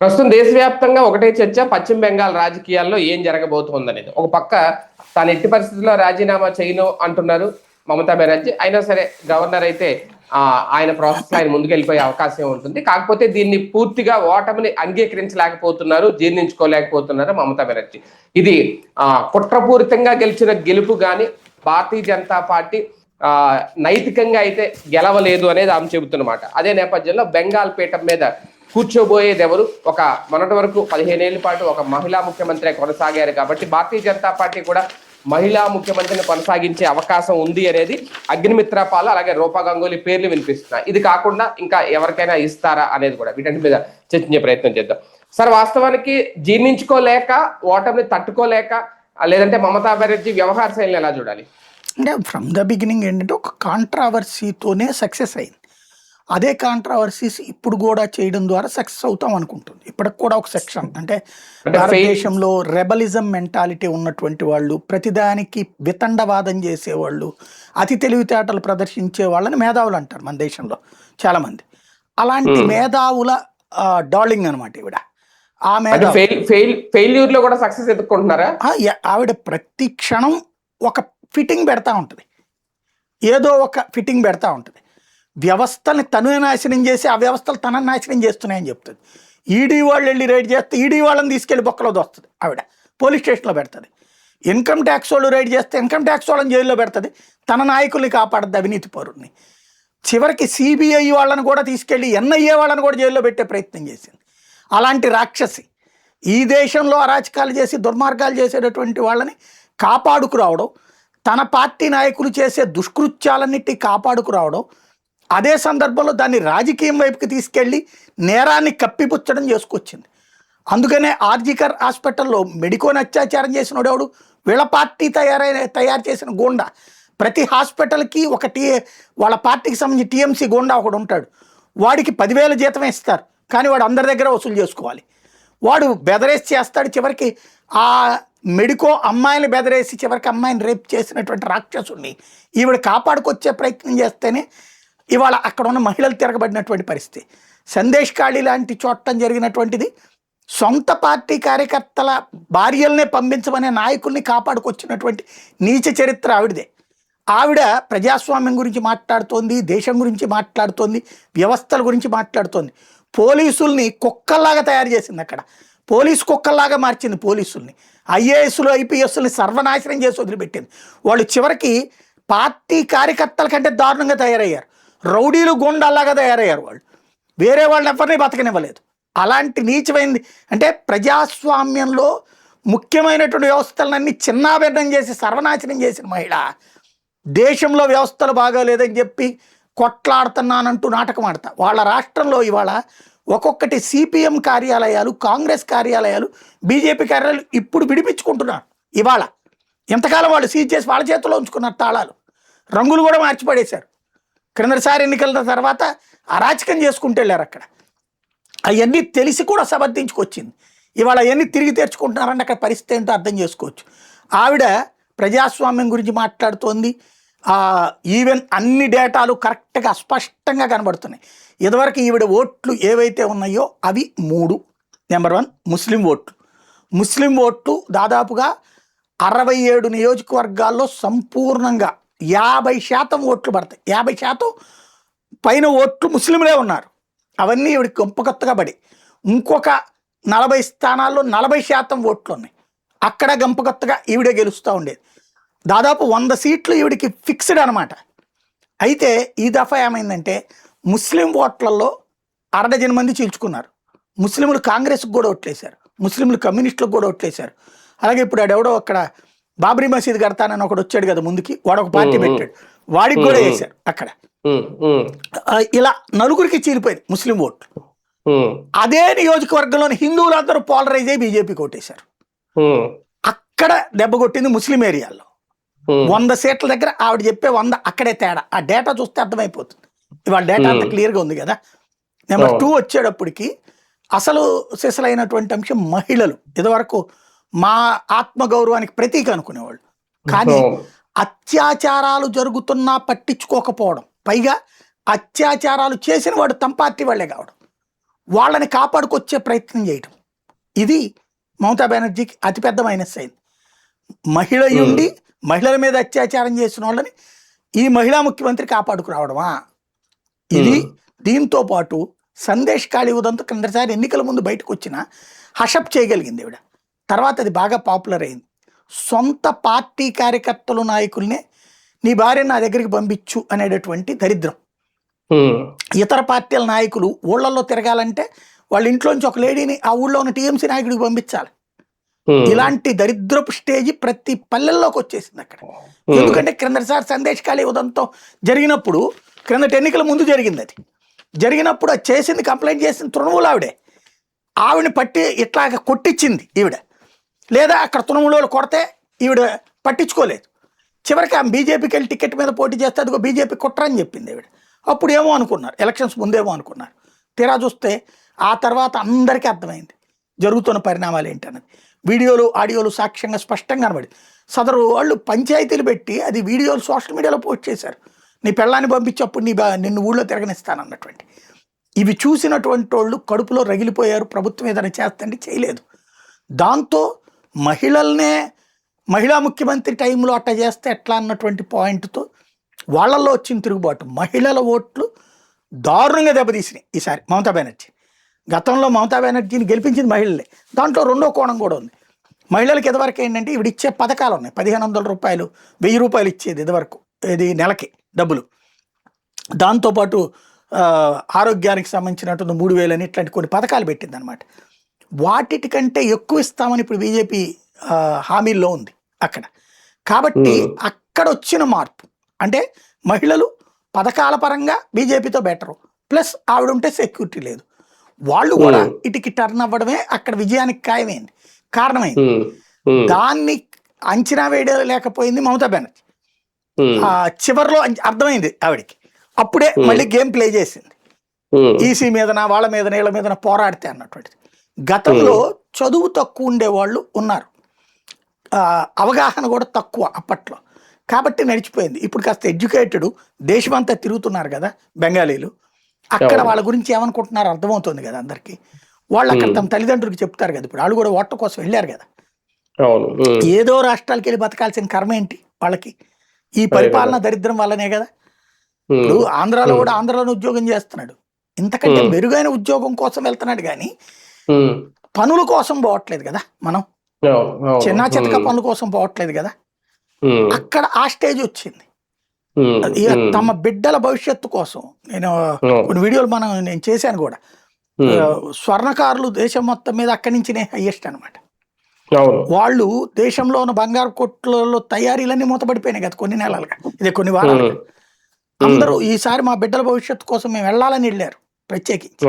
ప్రస్తుతం దేశవ్యాప్తంగా ఒకటే చర్చ, పశ్చిమ బెంగాల్ రాజకీయాల్లో ఏం జరగబోతోందనేది. ఒక పక్క తాను ఎట్టి పరిస్థితుల్లో రాజీనామా చేయను అంటున్నారు మమతా బెనర్జీ. అయినా సరే గవర్నర్ అయితే ఆయన ప్రాసెస్ ఆయన ముందుకెళ్ళిపోయే అవకాశం ఉంటుంది. కాకపోతే దీన్ని పూర్తిగా ఓటమిని అంగీకరించలేకపోతున్నారు, జీర్ణించుకోలేకపోతున్నారు మమతా బెనర్జీ. ఇది కుట్రపూరితంగా గెలిచిన గెలుపు గాని భారతీయ జనతా పార్టీ నైతికంగా అయితే గెలవలేదు అనేది ఆమె చెబుతున్నమాట. అదే నేపథ్యంలో బెంగాల్ పీఠం మీద కూర్చోబోయేది ఎవరు? మొన్నటి వరకు 15 ఏళ్ల పాటు ఒక మహిళా ముఖ్యమంత్రి కొనసాగారు కాబట్టి భారతీయ జనతా పార్టీ కూడా మహిళా ముఖ్యమంత్రిని కొనసాగించే అవకాశం ఉంది అనేది అగ్నిమిత్ర పాల్ అలాగే రూపా గంగూలీ పేర్లు వినిపిస్తున్నాయి. ఇది కాకుండా ఇంకా ఎవరికైనా ఇస్తారా అనేది కూడా వీటన్నిటి మీద చర్చించే ప్రయత్నం చేద్దాం. సార్, వాస్తవానికి జీర్ణించుకోలేక, ఓటమిని తట్టుకోలేక, లేదంటే మమతా బెనర్జీ వ్యవహార శైలిని ఎలా చూడాలి? అంటే ఫ్రమ్ ద బిగినింగ్ ఏంటంటే ఒక కాంట్రావర్సీతోనే సక్సెస్ అయింది. అదే కాంట్రావర్సీస్ ఇప్పుడు కూడా చేయడం ద్వారా సక్సెస్ అవుతాం అనుకుంటుంది. ఇప్పటికి కూడా ఒక సెక్షన్ అంటే భారతదేశంలో రెబలిజం మెంటాలిటీ ఉన్నటువంటి వాళ్ళు, ప్రతిదానికి వితండవాదం చేసేవాళ్ళు, అతి తెలివితేటలు ప్రదర్శించే వాళ్ళని మేధావులు అంటారు మన దేశంలో చాలామంది. అలాంటి మేధావుల డార్లింగ్ అనమాట ఈవిడ. ఆ ఫెయిల్యూర్ లో కూడా సక్సెస్ ఎదుర్కొంటున్నారా? ఆవిడ ప్రతి క్షణం ఒక ఫిట్టింగ్ పెడతా ఉంటుంది, ఏదో ఒక ఫిట్టింగ్ పెడతా ఉంటుంది. వ్యవస్థల్ని తను నాశనం చేసి ఆ వ్యవస్థలు తనని నాశనం చేస్తున్నాయని చెప్తుంది. ఈడీ వాళ్ళు వెళ్ళి రైడ్ చేస్తే ఈడీ వాళ్ళని తీసుకెళ్ళి బొక్కలో దోస్తుంది ఆవిడ, పోలీస్ స్టేషన్లో పెడుతుంది. ఇన్కమ్ ట్యాక్స్ వాళ్ళు రైడ్ చేస్తే ఇన్కమ్ ట్యాక్స్ వాళ్ళని జైల్లో పెడుతుంది, తన నాయకుల్ని కాపాడుద్ది అవినీతి పౌరుల్ని. చివరికి సిబిఐ వాళ్ళని కూడా తీసుకెళ్ళి ఎన్ఐఏ వాళ్ళని కూడా జైల్లో పెట్టే ప్రయత్నం చేసింది. అలాంటి రాక్షసి ఈ దేశంలో అరాచకాలు చేసి దుర్మార్గాలు చేసేటటువంటి వాళ్ళని కాపాడుకురావడం, తన పార్టీ నాయకులు చేసే దుష్కృత్యాలన్నిటి కాపాడుకురావడం, అదే సందర్భంలో దాన్ని రాజకీయం వైపుకి తీసుకెళ్ళి నేరాన్ని కప్పిపుచ్చడం చేసుకొచ్చింది. అందుకనే ఆర్జికర్ హాస్పిటల్లో మెడికోని అత్యాచారం చేసిన ఎవడు? వీళ్ళ పార్టీ తయారు చేసిన గూండా. ప్రతి హాస్పిటల్కి వాళ్ళ పార్టీకి సంబంధించి టీఎంసీ గూండా ఒకడు ఉంటాడు. వాడికి 10,000 జీతం ఇస్తారు, కానీ వాడు అందరి దగ్గర వసూలు చేసుకోవాలి. వాడు బెదరేసి చేస్తాడు. చివరికి ఆ మెడికో అమ్మాయిని బెదరేసి చివరికి అమ్మాయిని రేప్ చేసినటువంటి రాక్షసుడిని ఈవిడ కాపాడుకొచ్చే ప్రయత్నం చేస్తేనే ఇవాళ అక్కడ ఉన్న మహిళలు తిరగబడినటువంటి పరిస్థితి. సందేశ్ ఖాళీ లాంటి చోటం జరిగినటువంటిది. సొంత పార్టీ కార్యకర్తల భార్యలనే పంపించమనే నాయకుల్ని కాపాడుకొచ్చినటువంటి నీచ చరిత్ర ఆవిడదే. ఆవిడ ప్రజాస్వామ్యం గురించి మాట్లాడుతోంది, దేశం గురించి మాట్లాడుతోంది, వ్యవస్థల గురించి మాట్లాడుతోంది. పోలీసుల్ని కుక్కల్లాగా తయారు చేసింది. అక్కడ పోలీసు కుక్కల్లాగా మార్చింది పోలీసుల్ని. ఐఏఎస్లు ఐపీఎస్ని సర్వనాశనం చేసి వదిలిపెట్టింది. వాళ్ళు చివరికి పార్టీ కార్యకర్తల కంటే దారుణంగా తయారయ్యారు. రౌడీలు గుండాల్లాగా తయారయ్యారు. వాళ్ళు వేరే వాళ్ళని ఎవరిని బతకనివ్వలేదు. అలాంటి నీచమైంది. అంటే ప్రజాస్వామ్యంలో ముఖ్యమైనటువంటి వ్యవస్థలన్నీ చిన్నాభిన్నం చేసి సర్వనాశనం చేసిన మహిళ దేశంలో వ్యవస్థలు బాగాలేదని చెప్పి కొట్లాడుతున్నానంటూ నాటకం ఆడతా. వాళ్ళ రాష్ట్రంలో ఇవాళ ఒక్కొక్కటి సిపిఎం కార్యాలయాలు, కాంగ్రెస్ కార్యాలయాలు, బీజేపీ కార్యాలయాలు ఇప్పుడు విడిపించుకుంటున్నారు. ఇవాళ ఎంతకాలం వాళ్ళు సీజ్ చేసి వాళ్ళ చేతిలో ఉంచుకున్నారు తాళాలు. రంగులు కూడా మార్చిపడేశారు. క్రిందసారి ఎన్నికల తర్వాత అరాచకం చేసుకుంటూ వెళ్ళారు అక్కడ. అవన్నీ తెలిసి కూడా సమర్థించుకొచ్చింది. ఇవాళ అవన్నీ తిరిగి తెచ్చుకుంటున్నారంటే అక్కడ పరిస్థితి ఏంటో అర్థం చేసుకోవచ్చు. ఆవిడ ప్రజాస్వామ్యం గురించి మాట్లాడుతోంది. ఈవెన్ అన్ని డేటాలు కరెక్ట్గా స్పష్టంగా కనబడుతున్నాయి. ఇదివరకు ఈవిడ ఓట్లు ఏవైతే ఉన్నాయో అవి 3. నెంబర్ 1 ముస్లిం ఓట్లు. ముస్లిం ఓట్లు దాదాపుగా 67 నియోజకవర్గాల్లో సంపూర్ణంగా 50% ఓట్లు పడతాయి. 50% పైన ఓట్లు ముస్లింలే ఉన్నారు. అవన్నీ ఈవిడికి గంపకొత్తగా పడి ఇంకొక 40 స్థానాల్లో 40% ఓట్లు ఉన్నాయి. అక్కడ గంపకొత్తగా ఈవిడే గెలుస్తూ ఉండేది. దాదాపు 100 సీట్లు ఈవిడికి ఫిక్స్డ్ అనమాట. అయితే ఈ దఫా ఏమైందంటే ముస్లిం ఓట్లలో 1/2 డజన్ మంది చీల్చుకున్నారు. ముస్లింలు కాంగ్రెస్కి కూడా ఓట్లేశారు, ముస్లింలు కమ్యూనిస్టులకు కూడా ఓట్లేశారు. అలాగే ఇప్పుడు ఆడెవడో అక్కడ బాబ్రీ మసీద్ కడతానని ఒకడు వచ్చాడు కదా ముందుకి, వాడు ఒక పార్టీ పెట్టాడు, వాడికి కూడా వేశారు అక్కడ. ఇలా నలుగురికి చీలిపోయింది ముస్లిం ఓట్లు. అదే నియోజకవర్గంలోని హిందువులందరూ పోలరైజ్ అయ్యి బీజేపీకి ఓటేశారు. అక్కడ దెబ్బ కొట్టింది ముస్లిం ఏరియాలో. 100 సీట్ల దగ్గర ఆవిడ చెప్పే 100 అక్కడే తేడా. ఆ డేటా చూస్తే అర్థమైపోతుంది. ఇవాళ డేటా అంత క్లియర్గా ఉంది కదా. నెంబర్ 2 వచ్చేటప్పటికి అసలు సిసలైనటువంటి అంశం మహిళలు. ఇదివరకు మా ఆత్మగౌరవానికి ప్రతీక అనుకునేవాళ్ళు, కానీ అత్యాచారాలు జరుగుతున్నా పట్టించుకోకపోవడం, పైగా అత్యాచారాలు చేసిన వాడు తమ పార్టీ వాళ్ళే కావడం. వాళ్ళని కాపాడుకొచ్చే ప్రయత్నం చేయటం, ఇది మమతా బెనర్జీకి అతిపెద్ద మైనస్ అయింది. మహిళ ఉండి మహిళల మీద అత్యాచారం చేసిన వాళ్ళని ఈ మహిళా ముఖ్యమంత్రి కాపాడుకురావడమా ఇది. దీంతో పాటు సందేశ్ ఖాళీ ఉదంతో కిందసారి ఎన్నికల ముందు బయటకు వచ్చిన హషప్ చేయగలిగింది ఈవిడ. తర్వాత అది బాగా పాపులర్ అయింది. సొంత పార్టీ కార్యకర్తలు నాయకుల్నే నీ భార్య నా దగ్గరికి పంపించు అనేటటువంటి దరిద్రం. ఇతర పార్టీల నాయకులు ఊళ్ళల్లో తిరగాలంటే వాళ్ళ ఇంట్లోంచి ఒక లేడీని ఆ ఊళ్ళో ఉన్న టీఎంసీ నాయకుడికి పంపించాలి. ఇలాంటి దరిద్రపు స్టేజ్ ప్రతి పల్లెల్లోకి వచ్చేసింది అక్కడ. ఎందుకంటే క్రిందసారి సందేశ్ ఖాళీ ఉదంతం జరిగినప్పుడు, క్రిందటి ఎన్నికల ముందు జరిగింది, అది జరిగినప్పుడు అది చేసింది, కంప్లైంట్ చేసింది తృణమూల ఆవిడే. ఆవిడని పట్టి ఇట్లాగ కొట్టించింది ఈవిడ, లేదా అక్కడ తృణమూలలో కొడితే ఈవిడ పట్టించుకోలేదు. చివరికి ఆమె బీజేపీకి వెళ్ళి టికెట్ మీద పోటీ చేస్తే అదిగో బీజేపీ కుట్రని చెప్పింది ఈవిడ. అప్పుడు ఏమో అనుకున్నారు, ఎలక్షన్స్ ముందేమో అనుకున్నారు. తీరా చూస్తే ఆ తర్వాత అందరికీ అర్థమైంది జరుగుతున్న పరిణామాలు ఏంటన్నది. వీడియోలు ఆడియోలు సాక్ష్యంగా స్పష్టంగా కనబడి సదరు వాళ్ళు పంచాయతీలు పెట్టి అది వీడియోలు సోషల్ మీడియాలో పోస్ట్ చేశారు. నీ పెళ్ళాన్ని పంపించప్పుడు నిన్ను ఊళ్ళో తిరగనిస్తానన్నటువంటి. ఇవి చూసినటువంటి వాళ్ళు కడుపులో రగిలిపోయారు. ప్రభుత్వం ఏదైనా చేస్తంటే చేయలేదు. దాంతో మహిళా ముఖ్యమంత్రి టైంలో అట్ట చేస్తే ఎట్లా అన్నటువంటి పాయింట్తో వాళ్ళల్లో వచ్చిన తిరుగుబాటు, మహిళల ఓట్లు దారుణంగా దెబ్బతీసినాయి ఈసారి మమతా బెనర్జీ. గతంలో మమతా బెనర్జీని గెలిపించింది మహిళలే. దాంట్లో రెండో కోణం కూడా ఉంది. మహిళలకు ఇదివరకు ఏంటంటే ఇవిడ ఇచ్చే పథకాలు ఉన్నాయి. 1500 రూపాయలు, 1000 రూపాయలు ఇచ్చేది ఇదివరకు, ఇది నెలకి డబ్బులు. దాంతోపాటు ఆరోగ్యానికి సంబంధించినటువంటి 3000 అని ఇట్లాంటి కొన్ని పథకాలు పెట్టింది అనమాట. వాటికంటే ఎక్కువ ఇస్తామని ఇప్పుడు బీజేపీ హామీల్లో ఉంది అక్కడ. కాబట్టి అక్కడ వచ్చిన మార్పు అంటే మహిళలు పథకాల పరంగా బీజేపీతో బెటరు, ప్లస్ ఆవిడ ఉంటే సెక్యూరిటీ లేదు. వాళ్ళు కూడా ఇటుకి టర్న్ అవ్వడమే అక్కడ విజయానికి ఖాయమైంది, కారణమైంది. దాన్ని అంచనా వేయలేకపోయింది మమతా బెనర్జీ. చివరిలో అర్థమైంది ఆవిడికి. అప్పుడే మళ్ళీ గేమ్ ప్లే చేసింది. ఈసీ మీదన వాళ్ళ మీద నీళ్ళ మీదన పోరాడితే అన్నటువంటిది. గతంలో చదువు తక్కువ ఉండేవాళ్ళు ఉన్నారు, అవగాహన కూడా తక్కువ అప్పట్లో, కాబట్టి నడిచిపోయింది. ఇప్పుడు కాస్త ఎడ్యుకేటెడ్, దేశమంతా తిరుగుతున్నారు కదా బెంగాలీలు, అక్కడ వాళ్ళ గురించి ఏమనుకుంటున్నారు అర్థమవుతుంది కదా అందరికీ. వాళ్ళు అక్కడ తమ తల్లిదండ్రులకు చెప్తారు కదా. ఇప్పుడు వాళ్ళు కూడా ఓట్ల కోసం వెళ్ళారు కదా. ఏదో రాష్ట్రాలకు వెళ్ళి బతకాల్సిన కర్మ ఏంటి వాళ్ళకి? ఈ పరిపాలన దరిద్రం వల్లనే కదా. ఇప్పుడు ఆంధ్రాలో కూడా ఆంధ్రాలో ఉద్యోగం చేస్తున్నాడు, ఇంతకంటే మెరుగైన ఉద్యోగం కోసం వెళ్తున్నాడు కానీ పనుల కోసం పోవట్లేదు కదా. మనం చిన్న చితక పనుల కోసం పోవట్లేదు కదా. అక్కడ ఆ స్టేజ్ వచ్చింది. తమ బిడ్డల భవిష్యత్తు కోసం నేను కొన్ని వీడియోలు నేను చేశాను కూడా. స్వర్ణకారులు దేశం మొత్తం మీద అక్కడి నుంచినే హైయెస్ట్ అనమాట. వాళ్ళు దేశంలో ఉన్న బంగారు కొట్లలో తయారీలన్నీ మూతపడిపోయినాయి కదా కొన్ని నెలలుగా, ఇదే కొన్ని వారాలుగా. అందరూ ఈసారి మా బిడ్డల భవిష్యత్తు కోసం మేము వెళ్ళాలని వెళ్ళారు ప్రత్యేకించి.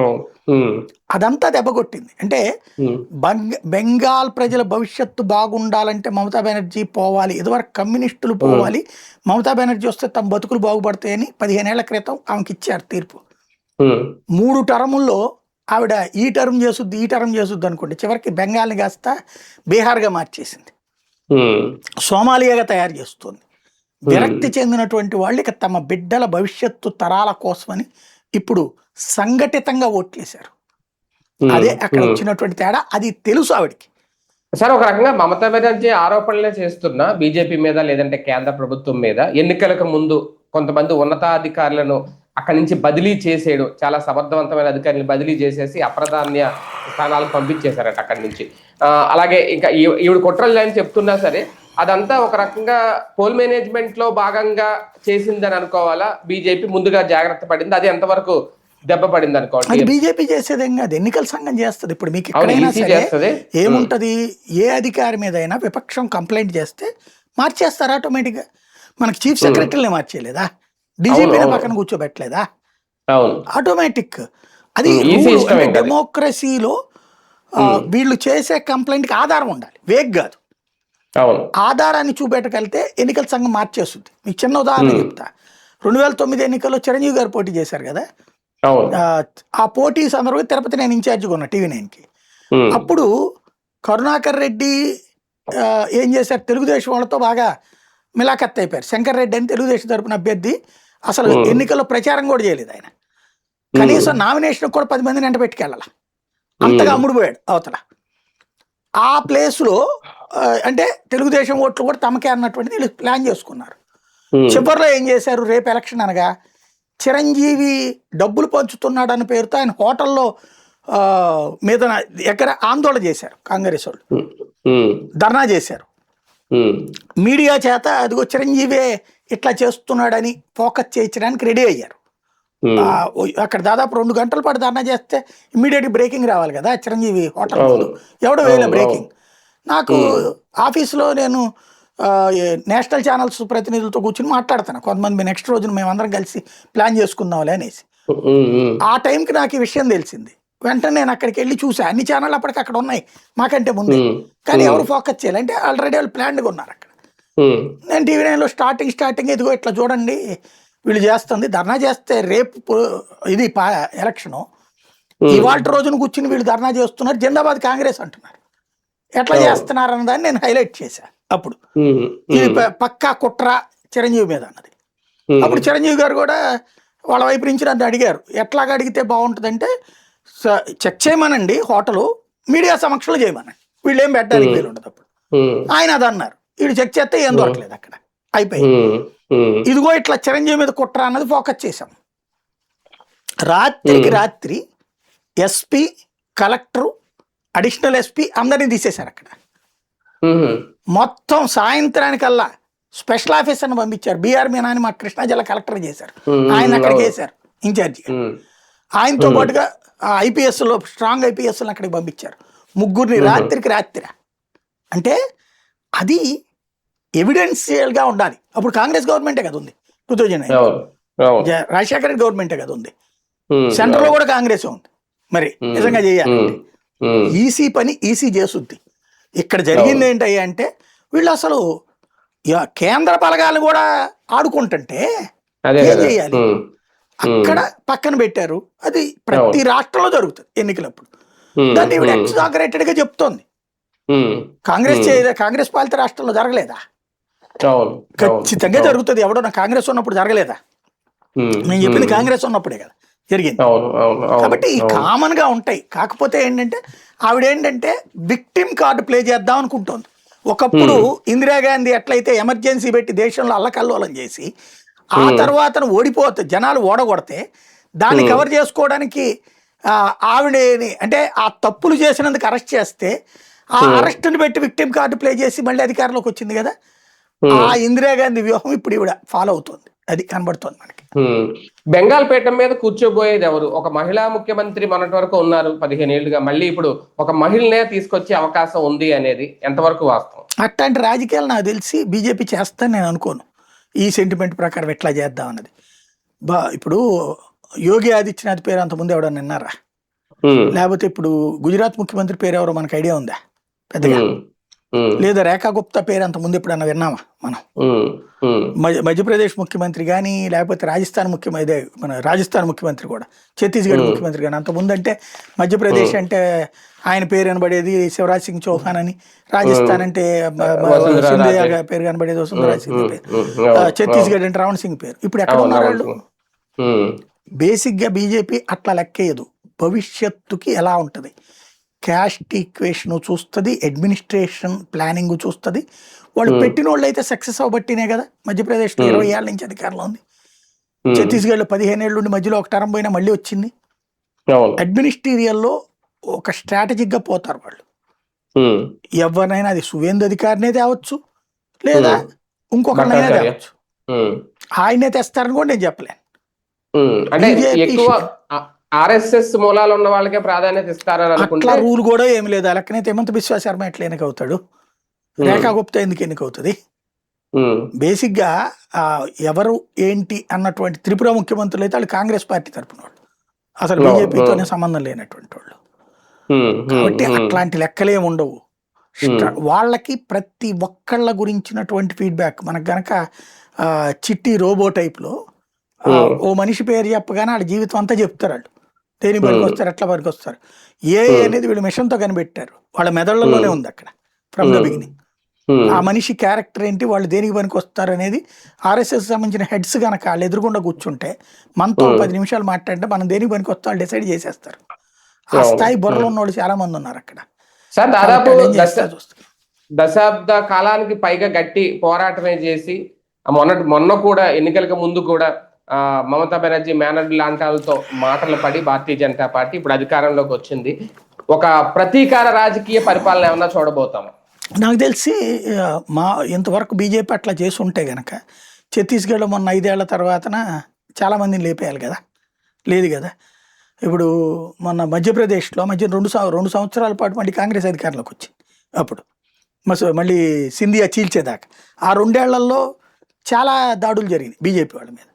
అదంతా దెబ్బకొట్టింది. అంటే బెంగాల్ ప్రజల భవిష్యత్తు బాగుండాలంటే మమతా బెనర్జీ పోవాలి, ఇదివరకు కమ్యూనిస్టులు పోవాలి, మమతా బెనర్జీ వస్తే తమ బతుకులు బాగుపడతాయని 15 ఏళ్ల క్రితం ఆమెకి ఇచ్చారు తీర్పు. 3 టర్ముల్లో ఆవిడ ఈ టర్మ్ చేసుద్ది అనుకోండి, చివరికి బెంగాల్ని కాస్త బీహార్గా మార్చేసింది, సోమాలియాగా తయారు చేస్తుంది. విరక్తి చెందినటువంటి వాళ్ళు ఇక తమ బిడ్డల భవిష్యత్తు తరాల కోసమని ఇప్పుడు సంఘటితంగా ఓట్లేశారు. అదే అక్కడ వచ్చినటువంటి తేడా. అది తెలుసు ఆవిడికి. సార్, ఒక రకంగా మమతా బెనర్జీ ఆరోపణలే చేస్తున్నా బీజేపీ మీద లేదంటే కేంద్ర ప్రభుత్వం మీద, ఎన్నికలకు ముందు కొంతమంది ఉన్నతాధికారులను అక్కడి నుంచి బదిలీ చేసేయడం, చాలా సమర్థవంతమైన అధికారులను బదిలీ చేసేసి అప్రధాన్య స్థానాలకు పంపించేశారట అక్కడి నుంచి. అలాగే ఇంకా ఈవిడ కుట్రలు అని చెప్తున్నా సరే అదంతా ఒక రకంగా పోల్ మేనేజ్మెంట్ లో భాగంగా చేసిందని అనుకోవాలా? బీజేపీ ముందుగా జాగ్రత్త పడింది, అది ఎంతవరకు దెబ్బ పడింది అనుకోండి? అది బీజేపీ చేసేదేం కాదు, ఎన్నికల సంఘం చేస్తుంది. ఇప్పుడు మీకు ఎక్కడైనా సరే ఏముంటది, ఏ అధికారి మీద అయినా విపక్షం కంప్లైంట్ చేస్తే మార్చేస్తారు ఆటోమేటిక్గా. మనకి చీఫ్ సెక్రటరీని మార్చేయలేదా, డీజీపీని పక్కన కూర్చోబెట్టలేదా? ఆటోమేటిక్. అది డెమోక్రసీలో వీళ్ళు చేసే కంప్లైంట్కి ఆధారం ఉండాలి, వేగ్ కాదు. ఆధారాన్ని చూపెట్టగలిగితే ఎన్నికల సంఘం మార్చేస్తుంది. మీకు చిన్న ఉదాహరణ చెప్తా. 2009 ఎన్నికల్లో చిరంజీవి గారు పోటీ చేశారు కదా. ఆ పోటీ సందర్భంగా తిరుపతి నేను ఇన్ఛార్జిగా ఉన్నా TV9కి. అప్పుడు కరుణాకర్ రెడ్డి ఏం చేశారు, తెలుగుదేశం వాళ్ళతో బాగా మిలాఖత్ అయిపోయారు. శంకర్ రెడ్డి అని తెలుగుదేశం తరపున అభ్యర్థి, అసలు ఎన్నికల్లో ప్రచారం కూడా చేయలేదు ఆయన. కనీసం నామినేషన్ కూడా 10 మందిని వెంట పెట్టుకెళ్ళాల, అంతగా అమ్ముడుపోయాడు అవతల. ఆ ప్లేస్లో అంటే తెలుగుదేశం ఓట్లు కూడా తమకే అన్నటువంటిది వీళ్ళు ప్లాన్ చేసుకున్నారు. చివరిలో ఏం చేశారు, రేపు ఎలక్షన్ అనగా చిరంజీవి డబ్బులు పంచుతున్నాడు అన్న పేరుతో ఆయన హోటల్లో మీద ఎక్కడ ఆందోళన చేశారు కాంగ్రెస్ వాళ్ళు, ధర్నా చేశారు. మీడియా చేత అదిగో చిరంజీవే ఇట్లా చేస్తున్నాడని ఫోకస్ చేయించడానికి రెడీ అయ్యారు. అక్కడ దాదాపు 2 గంటల పాటు ధర్నా చేస్తే ఇమ్మీడియట్ బ్రేకింగ్ రావాలి కదా చిరంజీవి హోటల్ ముందు, ఎవడో వేయలే బ్రేకింగ్. నాకు ఆఫీస్లో నేను నేషనల్ ఛానల్స్ ప్రతినిధులతో కూర్చుని మాట్లాడుతాను, కొంతమంది నెక్స్ట్ రోజున మేమందరం కలిసి ప్లాన్ చేసుకుందాంలే అనేసి. ఆ టైంకి నాకు ఈ విషయం తెలిసింది. వెంటనే నేను అక్కడికి వెళ్ళి చూసా, అన్ని ఛానళ్ళు అప్పటికి అక్కడ ఉన్నాయి మాకంటే ముందే, కానీ ఎవరు ఫోకస్ చేయాలి అంటే ఆల్రెడీ వాళ్ళు ప్లాన్డ్గా ఉన్నారు అక్కడ. నేను టీవీ 9లో స్టార్టింగ్ ఇదిగో ఇట్లా చూడండి వీళ్ళు చేస్తుంది, ధర్నా చేస్తే రేపు ఇది ఎలక్షను, ఇవాళ రోజున కూర్చుని వీళ్ళు ధర్నా చేస్తున్నారు, జిందాబాద్ కాంగ్రెస్ అంటున్నారు, ఎట్లా చేస్తున్నారు అన్నదాన్ని నేను హైలైట్ చేశా. అప్పుడు ఇది పక్కా కుట్ర చిరంజీవి మీద అన్నది. అప్పుడు చిరంజీవి గారు కూడా వాళ్ళ వైపు నుంచి నన్ను అడిగారు, ఎట్లాగా అడిగితే బాగుంటుందంటే చెక్ చేయమనండి హోటలు, మీడియా సమక్షంలో చేయమనండి, వీళ్ళు ఏం పెట్టడానికి వీలు ఉండదు. అప్పుడు ఆయన అది అన్నారు, వీళ్ళు చెక్ చేస్తే ఏం దొరకలేదు అక్కడ, అయిపోయింది. ఇదిగో ఇట్లా చిరంజీవి మీద కుట్ర అన్నది ఫోకస్ చేశాం. రాత్రికి రాత్రి ఎస్పీ, కలెక్టరు, అడిషనల్ ఎస్పీ అందరినీ తీసేశారు అక్కడ. మొత్తం సాయంత్రానికల్లా స్పెషల్ ఆఫీసర్ని పంపించారు. బీఆర్ మీనాని మా కృష్ణా జిల్లా కలెక్టర్ చేశారు, ఆయన అక్కడికి వేశారు ఇన్ఛార్జిగా. ఆయనతో పాటుగా ఐపీఎస్లో స్ట్రాంగ్ ఐపీఎస్ని అక్కడికి పంపించారు, ముగ్గురిని రాత్రికి రాత్రి. అంటే అది ఎవిడెన్షియల్గా ఉండాలి. అప్పుడు కాంగ్రెస్ గవర్నమెంటే కదా ఉంది, 2009 రాజశేఖర రెడ్డి గవర్నమెంటే కదా ఉంది, సెంటర్లో కూడా కాంగ్రెస్ ఉంది. మరి నిజంగా చేయాలంటే ఈసీ పని ఈసీ చేస్తుంది. ఇక్కడ జరిగింది ఏంటయ్యా అంటే వీళ్ళు అసలు కేంద్ర పలకాలు కూడా ఆడుకుంటుంటే ఏం చేయాలి, అక్కడ పక్కన పెట్టారు. అది ప్రతి రాష్ట్రంలో జరుగుతుంది ఎన్నికలప్పుడు, దాన్ని ఇవి ఎగ్జాగరేటెడ్ గా చెప్తోంది. కాంగ్రెస్ పాలిత రాష్ట్రంలో జరగలేదా? ఖచ్చితంగా జరుగుతుంది. ఎవడో నా కాంగ్రెస్ ఉన్నప్పుడు జరగలేదా? నేను చెప్పింది కాంగ్రెస్ ఉన్నప్పుడే కదా జరిగింది. కాబట్టి ఈ కామన్ గా ఉంటాయి. కాకపోతే ఏంటంటే ఆవిడేంటంటే విక్టిమ్ కార్డు ప్లే చేద్దాం అనుకుంటోంది. ఒకప్పుడు ఇందిరాగాంధీ ఎట్లయితే ఎమర్జెన్సీ పెట్టి దేశంలో అల్లకల్లోలం చేసి ఆ తర్వాత ఓడిపోతే జనాలు ఓడగొడితే దాన్ని కవర్ చేసుకోవడానికి ఆవిడని అంటే ఆ తప్పులు చేసినందుకు అరెస్ట్ చేస్తే ఆ అరెస్ట్ని పెట్టి విక్టిమ్ కార్డు ప్లే చేసి మళ్ళీ అధికారంలోకి వచ్చింది కదా. ఆ ఇందిరాగాంధీ వ్యూహం ఇప్పుడు ఈవిడ ఫాలో అవుతుంది, అది కనబడుతోంది మనకి. బెంగాల్ పీఠం మీద కూర్చోబోయేది ఎవరు? ఒక మహిళా ముఖ్యమంత్రి మొన్నటి వరకు ఉన్నారు 15 ఏళ్లుగా, మళ్ళీ ఇప్పుడు ఒక మహిళనే తీసుకొచ్చే అవకాశం ఉంది అనేది ఎంతవరకు వాస్తవం? అట్లాంటి రాజకీయాలు నాకు తెలిసి బీజేపీ చేస్తాను నేను అనుకోను. ఈ సెంటిమెంట్ ప్రకారం ఎట్లా చేద్దాం అన్నది. ఇప్పుడు యోగి ఆదిత్యనాథ్ పేరు అంతకుముందు ఎవడన్నా విన్నారా? లేకపోతే ఇప్పుడు గుజరాత్ ముఖ్యమంత్రి పేరు ఎవరో మనకు ఐడియా ఉందా పెద్దగా? లేదా రేఖా గుప్తా పేరు అంత ముందు ఎప్పుడన్నా విన్నామా మనం? మధ్యప్రదేశ్ ముఖ్యమంత్రి కానీ లేకపోతే రాజస్థాన్ ముఖ్యమంత్రి కూడా, ఛత్తీస్గఢ్ ముఖ్యమంత్రి కానీ అంత ముందు అంటే మధ్యప్రదేశ్ అంటే ఆయన పేరు కనబడేది శివరాజ్ సింగ్ చౌహాన్ అని, రాజస్థాన్ అంటే సింధియా పేరు కనబడేది వసుంధరా సింగ్ పేరు, ఛత్తీస్గఢ్ అంటే రావణ్ సింగ్ పేరు. ఇప్పుడు ఎక్కడ ఉన్నారు వాళ్ళు? బేసిక్ గా బీజేపీ అట్లా లెక్కేయదు, భవిష్యత్తుకి ఎలా ఉంటది, క్యాస్ట్ ఈక్వేషన్ చూస్తుంది, అడ్మినిస్ట్రేషన్ ప్లానింగ్ చూస్తుంది. వాళ్ళు పెట్టిన వాళ్ళు అయితే సక్సెస్ అవ్వబట్టినే కదా మధ్యప్రదేశ్లో 20 ఏళ్ళ నుంచి అధికారంలో ఉంది. ఛత్తీస్గఢ్లో 15 ఏళ్ళ నుండి మధ్యలో ఒక టర్మ్ పోయినా మళ్ళీ వచ్చింది. అడ్మినిస్ట్రేరియల్లో ఒక స్ట్రాటజిక్ గా పోతారు వాళ్ళు. ఎవరినైనా అది సువేందు అధికారినే తేవచ్చు, లేదా ఇంకొకరినైనా తేవచ్చు, ఆయనే తెస్తారని కూడా నేను చెప్పలేను. ఆర్ఎస్ఎస్ మూలాలు ఉన్న వాళ్ళకే ప్రాధాన్యత ఇస్తారని అట్లా రూల్ కూడా ఏమి లేదు. అలాగనైతే హేమంత్ బిశ్వా శర్మ ఎట్లా ఎన్నికవుతాడు, రేఖా గుప్తా ఎందుకు ఎన్నికవుతుంది? బేసిక్ గా ఎవరు ఏంటి అన్నటువంటి త్రిపుర ముఖ్యమంత్రులు అయితే వాళ్ళు కాంగ్రెస్ పార్టీ తరపున వాళ్ళు, అసలు బీజేపీతోనే సంబంధం లేనటువంటి వాళ్ళు. కాబట్టి అట్లాంటి లెక్కలేమి ఉండవు. వాళ్ళకి ప్రతి ఒక్కళ్ళ గురించినటువంటి ఫీడ్బ్యాక్ మనకు గనక చిట్టి రోబో టైప్ లో ఓ మనిషి పేరు చెప్పగానే వాళ్ళ జీవితం అంతా చెప్తారు. వాళ్ళు దేని పనికి వస్తారు, ఎట్లా పనికి వస్తారు, ఏ అనేది వీళ్ళు మిషన్తో కనిపెట్టారు, వాళ్ళ మెదళ్లలోనే ఉంది అక్కడ ఫ్రమ్ ద బిగినింగ్. ఆ మనిషి క్యారెక్టర్ ఏంటి, వాళ్ళు దేనికి పనికి వస్తారు అనేది ఆర్ఎస్ఎస్ సంబంధించిన హెడ్స్ కనుక వాళ్ళు ఎదురుగుండా కూర్చుంటే మనతో 10 నిమిషాలు మాట్లాడితే మనం దేనికి పనికి వస్తాం వాళ్ళు డిసైడ్ చేసేస్తారు. ఆ స్థాయి బుర్రలో ఉన్న వాళ్ళు చాలా మంది ఉన్నారు అక్కడ. సార్ దాదాపు దశాబ్ద కాలానికి పైగా గట్టి పోరాటమే చేసి మొన్న కూడా ఎన్నికలకు ముందు కూడా మమతా బెనర్జీ మేనర్డ్ లాంటి మాటలు పడి భారతీయ జనతా పార్టీ ఇప్పుడు అధికారంలోకి వచ్చింది. ఒక ప్రతీకార రాజకీయ పరిపాలన ఏమన్నా చూడబోతాము? నాకు తెలిసి ఇంతవరకు బీజేపీ అట్లా చేసి ఉంటే గనక ఛత్తీస్గఢ్లో మొన్న 5 ఏళ్ల తర్వాతన చాలా మందిని లేపేయాలి కదా, లేదు కదా. ఇప్పుడు మొన్న మధ్యప్రదేశ్లో రెండు సంవత్సరాల పాటు మళ్ళీ కాంగ్రెస్ అధికారంలోకి వచ్చింది. అప్పుడు మళ్ళీ సింధియా చీల్చేదాకా ఆ 2 ఏళ్లలో చాలా దాడులు జరిగింది బీజేపీ వాళ్ళ మీద.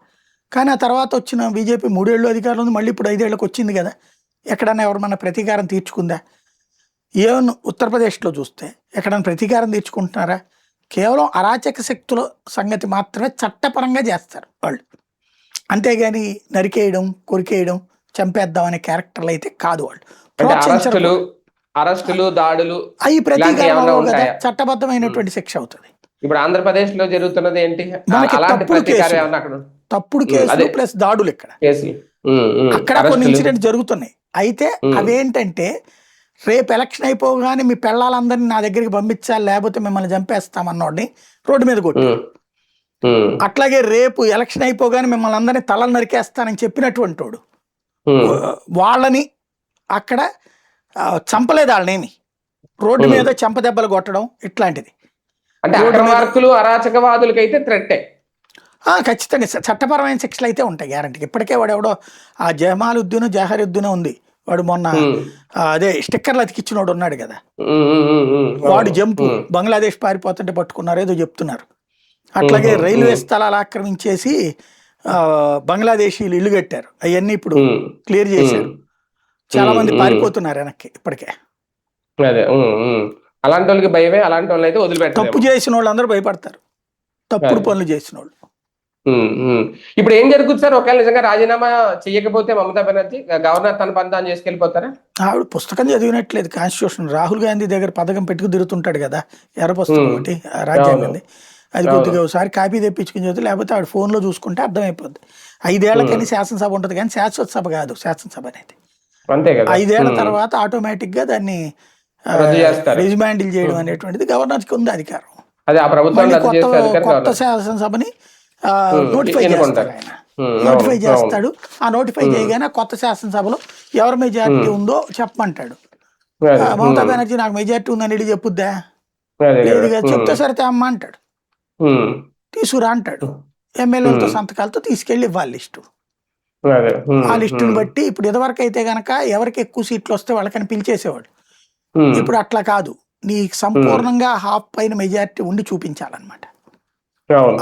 కానీ ఆ తర్వాత వచ్చిన బీజేపీ 3 ఏళ్ళు అధికారంలో ఉంది, మళ్ళీ ఇప్పుడు 5 ఏళ్ళకి వచ్చింది కదా. ఎక్కడన్నా ఎవరన్నా ప్రతీకారం తీర్చుకుందా? ఏమన్ ఉత్తరప్రదేశ్లో చూస్తే ఎక్కడన్నా ప్రతీకారం తీర్చుకుంటున్నారా? కేవలం అరాచక శక్తుల సంగతి మాత్రమే చట్టపరంగా చేస్తారు వాళ్ళు, అంతేగాని నరికేయడం, కొరికేయడం, చంపేద్దాం అనే క్యారెక్టర్లు అయితే కాదు వాళ్ళు. అరెస్టులు, దాడులు అవి ప్రతీకారం కదా, చట్టబద్ధమైనటువంటి శిక్ష అవుతుంది. ఇప్పుడు ఆంధ్రప్రదేశ్ లో జరుగుతున్నది ఏంటి? తప్పుడు కేసులు ప్లస్ దాడులు. ఇక్కడ అక్కడ కొన్ని ఇన్సిడెంట్స్ జరుగుతున్నాయి. అయితే అవేంటంటే రేపు ఎలక్షన్ అయిపోగానే మీ పిల్లలందరినీ నా దగ్గరికి పంపించాలి, లేకపోతే మిమ్మల్ని చంపేస్తామన్నోడిని రోడ్డు మీద కొట్టి, అట్లాగే రేపు ఎలక్షన్ అయిపోగానే మిమ్మల్ని అందరినీ తలలు నరికేస్తానని చెప్పినటువంటి వాడు వాళ్ళని అక్కడ చంపలేదు, వాళ్ళనేమి రోడ్డు మీద చెంపదెబ్బలు కొట్టడం ఇట్లాంటిది. అరాచకవాదులకైతే థ్రెట్టే. ఖచ్చితంగా చట్టపరమైన శిక్షలు అయితే ఉంటాయి గ్యారంటీ. ఇప్పటికే వాడు ఎవడో ఆ జహరుద్దీన్ ఉంది, వాడు మొన్న అదే స్టిక్కర్లు అతికిచ్చినోడు ఉన్నాడు కదా, వాడు జంపు బంగ్లాదేశ్ పారిపోతుంటే పట్టుకున్నారు ఏదో చెప్తున్నారు. అట్లాగే రైల్వే స్థలాలు ఆక్రమించేసి బంగ్లాదేశీలు ఇల్లు కట్టారు, అవన్నీ ఇప్పుడు క్లియర్ చేశారు. చాలా మంది పారిపోతున్నారు వెనక్కి ఇప్పటికే. అలాంటి వాళ్ళకి భయమే, అలాంటి వాళ్ళు అయితే వదిలిపెట్టారు. తప్పు చేసిన వాళ్ళు అందరూ భయపడతారు, తప్పుడు పనులు చేసిన వాళ్ళు. ఇప్పుడు ఏం జరుగుతుంది సార్ ఒకవేళ నిజంగా రాజీనామా చేయకపోతే మమతా బెనర్జీ గవర్నర్ తన పని తాను చేసుకెళ్ళిపోతారా? ఆవిడ పుస్తకం చదివినట్లేదు కాన్స్టిట్యూషన్. రాహుల్ గాంధీ దగ్గర పథకం పెట్టుకు తిరుగుతుంటాడు కదా, ఎర్ర పుస్తకం ఒకటి రాజ్యాంగంది, అది కొద్దిగా ఒకసారి కాపీ తెప్పించుకుని చదువు, లేకపోతే ఆవిడ ఫోన్లో చూసుకుంటే అర్థమైపోద్ది. 5 ఏళ్లకని శాసనసభ ఉంటుంది కానీ శాశ్వత సభ కాదు శాసనసభ అనేది. 5 ఏళ్ల తర్వాత ఆటోమేటిక్ గా దాన్ని రిజ్మాండిల్ చేయడం అనేటువంటిది గవర్నర్కి ఉంది అధికారం. కొత్త శాసనసభని నోటిఫై చేస్తాడు ఆయన, నోటిఫై చేస్తాడు. ఆ నోటిఫై చేయగానే కొత్త శాసనసభలో ఎవరి మెజారిటీ ఉందో చెప్పమంటాడు. మమతా బెనర్జీ నాకు మెజారిటీ ఉందని చెప్పుద్దా? లేదుగా. చెప్తే సరితే అమ్మ అంటాడు, తీసుకురా అంటాడు. ఎమ్మెల్యేలతో సంతకాలతో తీసుకెళ్లి ఇవ్వాలి లిస్టు. ఆ లిస్టుని బట్టి ఇప్పుడు ఇదివరకు అయితే గనక ఎవరికి ఎక్కువ సీట్లు వస్తే వాళ్ళకని పిలిచేసేవాడు. ఇప్పుడు అట్లా కాదు, నీకు సంపూర్ణంగా హాఫ్ పైన మెజారిటీ ఉండి చూపించాలన్నమాట.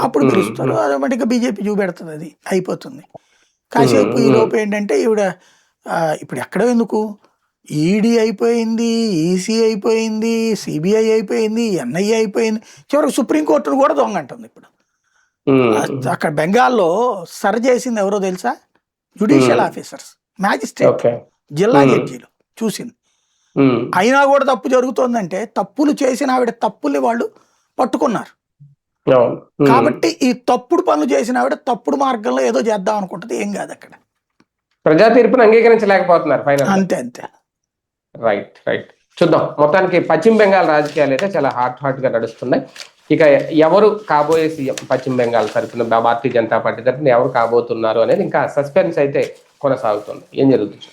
అప్పుడు పిలుస్తారు, ఆటోమేటిక్గా బీజేపీ చూపెడుతుంది, అది అయిపోతుంది. కాసేపు ఈ లోపు ఏంటంటే ఈవిడ ఇప్పుడు ఎక్కడో ఎందుకు ఈడీ అయిపోయింది, ఈసీ అయిపోయింది, సిబిఐ అయిపోయింది, ఎన్ఐఏ అయిపోయింది, చివరికి సుప్రీంకోర్టును కూడా దొంగ అంటుంది. ఇప్పుడు అక్కడ బెంగాల్లో సర్ చేసింది ఎవరో తెలుసా? జ్యుడిషియల్ ఆఫీసర్స్, మ్యాజిస్ట్రేట్, జిల్లా జడ్జీలు చూసింది. అయినా కూడా తప్పు జరుగుతోందంటే తప్పులు చేసిన ఆవిడ తప్పుల్ని వాళ్ళు పట్టుకున్నారు. కాబట్టి ఈ తప్పుడు పనులు చేసిన ఆవిడ తప్పుడు మార్గంలో ఏదో చేద్దాం అనుకుంటది, ఏం కాదు అక్కడ. ప్రజా తీర్పును అంగీకరించలేకపోతున్నారు. అంతే అంతే. రైట్. చూద్దాం. మొత్తానికి పశ్చిమ బెంగాల్ రాజకీయాలు అయితే చాలా హాట్ గా నడుస్తున్నాయి. ఇక ఎవరు కాబోయే సీఎం పశ్చిమ బెంగాల్ తరఫున, భారతీయ జనతా పార్టీ తరఫున ఎవరు కాబోతున్నారు అనేది ఇంకా సస్పెన్స్ అయితే కొనసాగుతుంది. ఏం జరుగుతుంది?